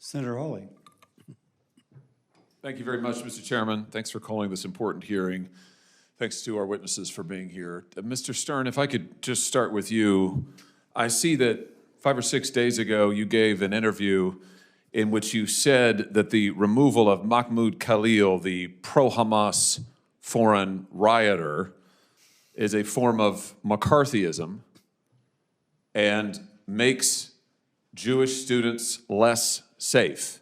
Senator Hawley. Thank you very much, Mr. Chairman. Thanks for calling this important hearing. Thanks to our witnesses for being here. Mr. Stern, if I could just start with you. I see that 5 or 6 days ago you gave an interview in which you said that the removal of Mahmoud Khalil, the pro-Hamas foreign rioter, is a form of McCarthyism and makes Jewish students less safe.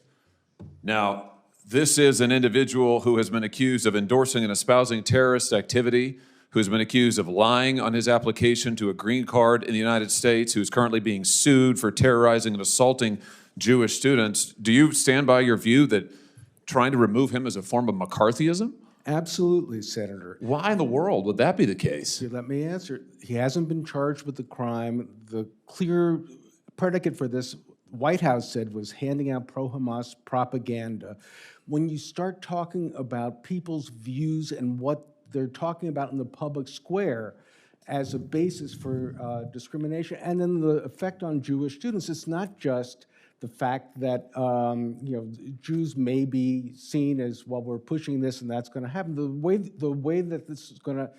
Now, this is an individual who has been accused of endorsing and espousing terrorist activity, who has been accused of lying on his application to a green card in the United States, who is currently being sued for terrorizing and assaulting Jewish students. Do you stand by your view that trying to remove him is a form of McCarthyism? Absolutely, Senator. Why in the world would that be the case? Let me answer. He hasn't been charged with the crime. The clear predicate for this, White House said, was handing out pro-Hamas propaganda. When you start talking about people's views and what they're talking about in the public square as a basis for discrimination, and then the effect on Jewish students, it's not just the fact that Jews may be seen as, well, we're pushing this and that's going to happen. The way that this is going to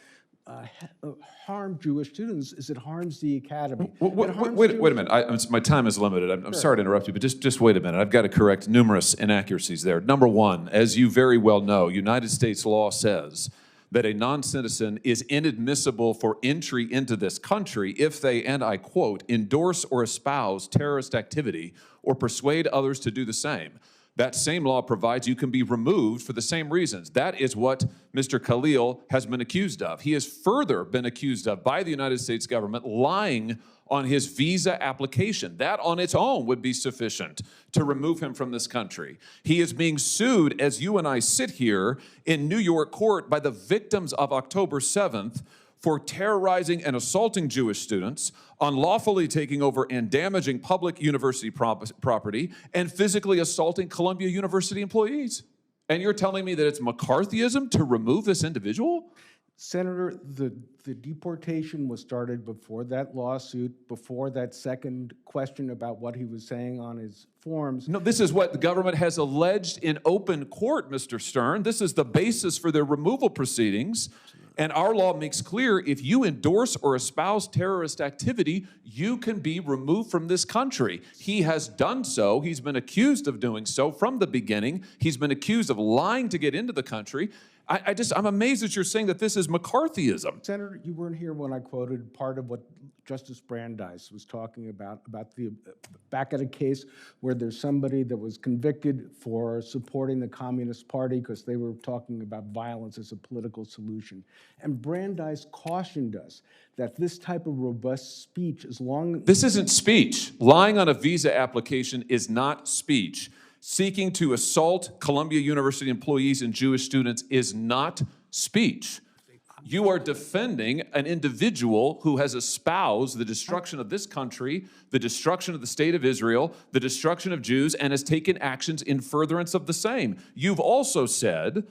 harm Jewish students is it harms the academy. Wait a minute. My time is limited. I'm sorry to interrupt you, but just wait a minute. I've got to correct numerous inaccuracies there. Number one, as you very well know, United States law says that a non-citizen is inadmissible for entry into this country if they, and I quote, endorse or espouse terrorist activity or persuade others to do the same. That same law provides you can be removed for the same reasons. That is what Mr. Khalil has been accused of. He has further been accused of, by the United States government, lying on his visa application. That on its own would be sufficient to remove him from this country. He is being sued, as you and I sit here in New York court, by the victims of October 7th for terrorizing and assaulting Jewish students, unlawfully taking over and damaging public university property, and physically assaulting Columbia University employees. And you're telling me that it's McCarthyism to remove this individual? Senator, the deportation was started before that lawsuit, before that second question about what he was saying on his forms. No, this is what the government has alleged in open court, Mr. Stern. This is the basis for their removal proceedings. And our law makes clear if you endorse or espouse terrorist activity, you can be removed from this country. He has done so. He's been accused of doing so from the beginning. He's been accused of lying to get into the country. I'm amazed that you're saying that this is McCarthyism. Senator, you weren't here when I quoted part of what Justice Brandeis was talking about the back at a case where there's somebody that was convicted for supporting the Communist Party because they were talking about violence as a political solution. And Brandeis cautioned us that this type of robust speech, as long as— This isn't speech. Lying on a visa application is not speech. Seeking to assault Columbia University employees and Jewish students is not speech. You are defending an individual who has espoused the destruction of this country, the destruction of the state of Israel, the destruction of Jews, and has taken actions in furtherance of the same. You've also said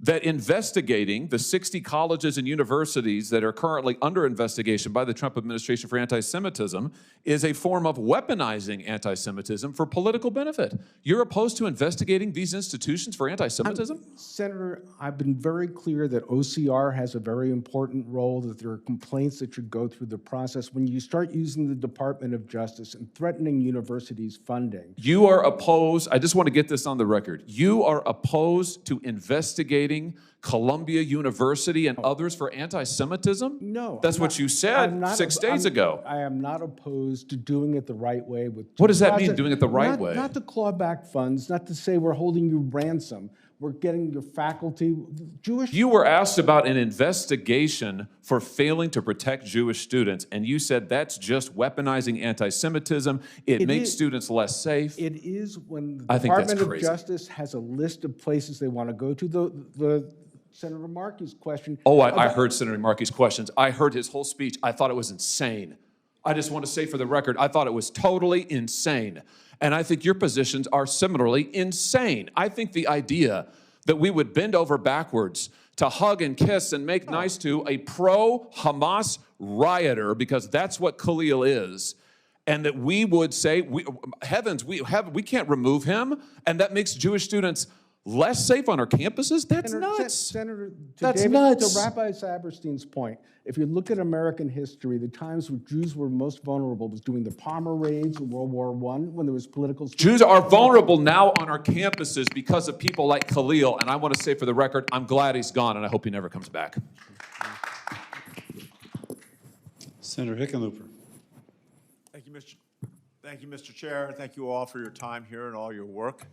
that investigating the 60 colleges and universities that are currently under investigation by the Trump administration for anti-Semitism is a form of weaponizing anti-Semitism for political benefit. You're opposed to investigating these institutions for anti-Semitism? Senator, I've been very clear that OCR has a very important role, that there are complaints that should go through the process. When you start using the Department of Justice and threatening universities' funding— You are opposed, I just want to get this on the record, you are opposed to investigating Columbia University and others for anti-Semitism? No. That's what you said 6 days ago. I am not opposed to doing it the right way. What does that mean, doing it the right way? Not to claw back funds, not to say we're holding you ransom. We're getting your faculty, Jewish— You were asked about an investigation for failing to protect Jewish students, and you said that's just weaponizing anti-Semitism. It makes students less safe. It is when the Department of Justice has a list of places they want to go to. The Senator Markey's question— Oh, I heard Senator Markey's questions. I heard his whole speech. I thought it was insane. I just want to say for the record, I thought it was totally insane. And I think your positions are similarly insane. I think the idea that we would bend over backwards to hug and kiss and make nice to a pro-Hamas rioter, because that's what Khalil is, and that we would say, heavens, we can't remove him, and that makes Jewish students less safe on our campuses? That's nuts. Senator, That's nuts. To Rabbi Saberstein's point, if you look at American history, the times when Jews were most vulnerable was during the Palmer raids in World War I, when there was political... Jews are vulnerable now on our campuses because of people like Khalil, and I want to say for the record, I'm glad he's gone, and I hope he never comes back. Senator Hickenlooper. Thank you, Mr. Chair. Thank you all for your time here and all your work.